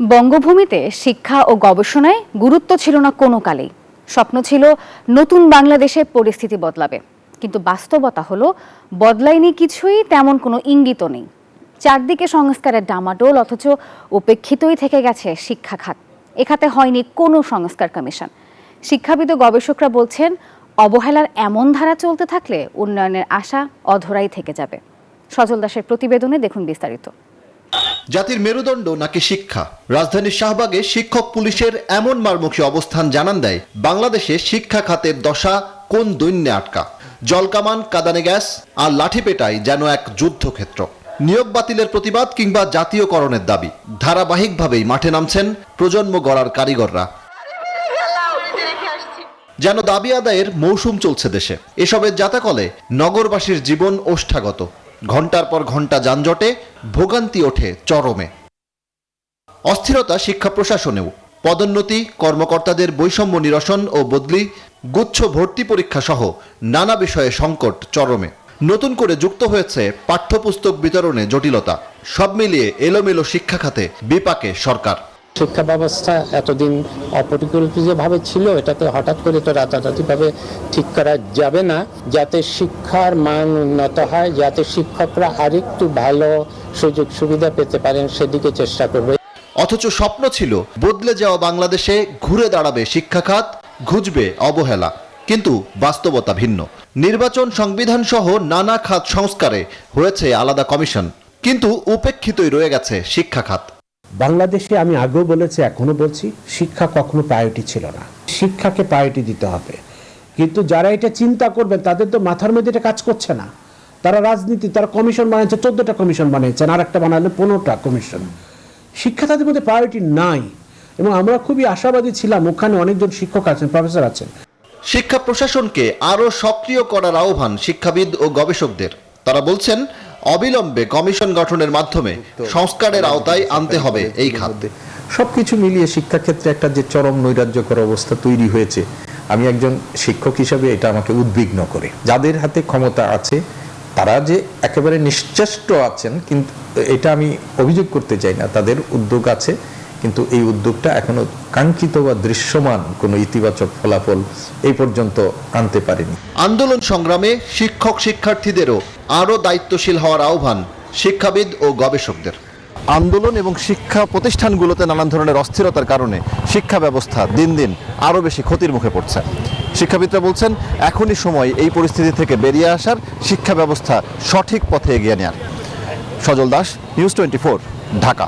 বঙ্গভূমিতে শিক্ষা ও গবেষণায় গুরুত্ব ছিল না কোনো কালেই। স্বপ্ন ছিল নতুন বাংলাদেশের পরিস্থিতি বদলাবে, কিন্তু বাস্তবতা হলো বদলায়নি কিছুই, তেমন কোনো ইঙ্গিতও নেই। চারদিকে সংস্কারের ডামাডোল, অথচ উপেক্ষিতই থেকে গেছে শিক্ষা খাত। এ খাতে হয়নি কোনো সংস্কার কমিশন। শিক্ষাবিদ ও গবেষকরা বলছেন, অবহেলার এমন ধারা চলতে থাকলে উন্নয়নের আশা অধরাই থেকে যাবে। সজল দাসের প্রতিবেদনে দেখুন বিস্তারিত। জাতির মেরুদণ্ড নাকি শিক্ষা? রাজধানীর শাহবাগে শিক্ষক পুলিশের এমন মারমুখী অবস্থান জানান দেয় বাংলাদেশে শিক্ষা খাতের দশা কোন দৈন্যে আটকা। জলকামান, কাঁদানে গ্যাস আর লাঠিপেটাই যেন এক যুদ্ধক্ষেত্র। নিয়োগ বাতিলের প্রতিবাদ কিংবা জাতীয়করণের দাবি, ধারাবাহিকভাবেই মাঠে নামছেন প্রজন্ম গড়ার কারিগররা। যেন দাবি আদায়ের মৌসুম চলছে দেশে। এসবের জাতাকলে নগরবাসীর জীবন ওষ্ঠাগত। ঘন্টার পর ঘন্টা যানজটে ভোগান্তি ওঠে চরমে। অস্থিরতা শিক্ষা প্রশাসনেও। পদোন্নতি, কর্মকর্তাদের বৈষম্য নিরসন ও বদলি, গুচ্ছ ভর্তি পরীক্ষা সহ নানা বিষয়ে সংকট চরমে। নতুন করে যুক্ত হয়েছে পাঠ্যপুস্তক বিতরণে জটিলতা। সব মিলিয়ে এলোমেলো শিক্ষা খাতে বিপাকে সরকার। শিক্ষা ব্যবস্থা এতদিন অপরিকল্পিতভাবে ছিল, এটাকে হঠাৎ করে তো রাতারাতিভাবে ঠিক করা যাবে না। যাতে শিক্ষার মান উন্নত হয়, যাতে শিক্ষকরা আরেকটু ভালো সুযোগ সুবিধা পেতে পারেন, সেদিকে চেষ্টা করবে। অথচ স্বপ্ন ছিল বদলে যাওয়া বাংলাদেশে ঘুরে দাঁড়াবে শিক্ষা খাত, ঘুচবে অবহেলা। কিন্তু বাস্তবতা ভিন্ন। নির্বাচন, সংবিধান সহ নানা খাত সংস্কারে হয়েছে আলাদা কমিশন, কিন্তু উপেক্ষিতই রয়ে গেছে শিক্ষা খাত। বাংলাদেশে আমি আগেও বলেছি, এখনো বলছি, শিক্ষা কখনো প্রায়োরিটি ছিল না। শিক্ষাকে প্রায়োরিটি দিতে হবে, কিন্তু যারা এটা চিন্তা করবেন তাদের তো মাথার মধ্যে এটা কাজ করছে না। তারা রাজনীতি, তারা কমিশন বানিয়েছে, 14টা কমিশন বানিয়েছেন, আর একটা বানালে 15টা কমিশন। শিক্ষা তাদের মধ্যে প্রায়োরিটি নাই, এবং আমরা খুবই আশাবাদী ছিলাম। ওখানে অনেকজন শিক্ষক আছেন, প্রফেসর আছেন। শিক্ষা প্রশাসনকে আরো সক্রিয় করার আহ্বান শিক্ষাবিদ ও গবেষকদের। তারা বলছেন, অবিলম্বে কমিশন গঠনের মাধ্যমে সংস্কারের আওতায় আনতে হবে এই খাত। সবকিছু মিলিয়ে শিক্ষাক্ষেত্রে একটা যে চরম নৈরাজ্যকর অবস্থা তৈরি হয়েছে, আমি একজন শিক্ষক হিসাবে এটা আমাকে উদ্বিগ্ন করে। যাদের হাতে ক্ষমতা আছে তারা যে একেবারে নিশ্চেষ্ট আছেন, কিন্তু এটা আমি অভিযোগ করতে চাই না, তাদের উদ্যোগ আছে, কিন্তু এই উদ্যোগটা এখনো কাঙ্ক্ষিত বা দৃশ্যমান কোনো ইতিবাচক ফলাফল এই পর্যন্ত আনতে পারেনি। আন্দোলন সংগ্রামে শিক্ষক শিক্ষার্থীদেরও আরও দায়িত্বশীল হওয়ার আহ্বান শিক্ষাবিদ ও গবেষকদের। আন্দোলন এবং শিক্ষা প্রতিষ্ঠানগুলোতে নানান ধরনের অস্থিরতার কারণে শিক্ষা ব্যবস্থা দিন দিন আরও বেশি ক্ষতির মুখে পড়ছে। শিক্ষাবিদরা বলছেন, এখনই সময় এই পরিস্থিতি থেকে বেরিয়ে আসার, শিক্ষা ব্যবস্থা সঠিক পথে এগিয়ে নেয়ার। সজল দাস, নিউজ 24, ঢাকা।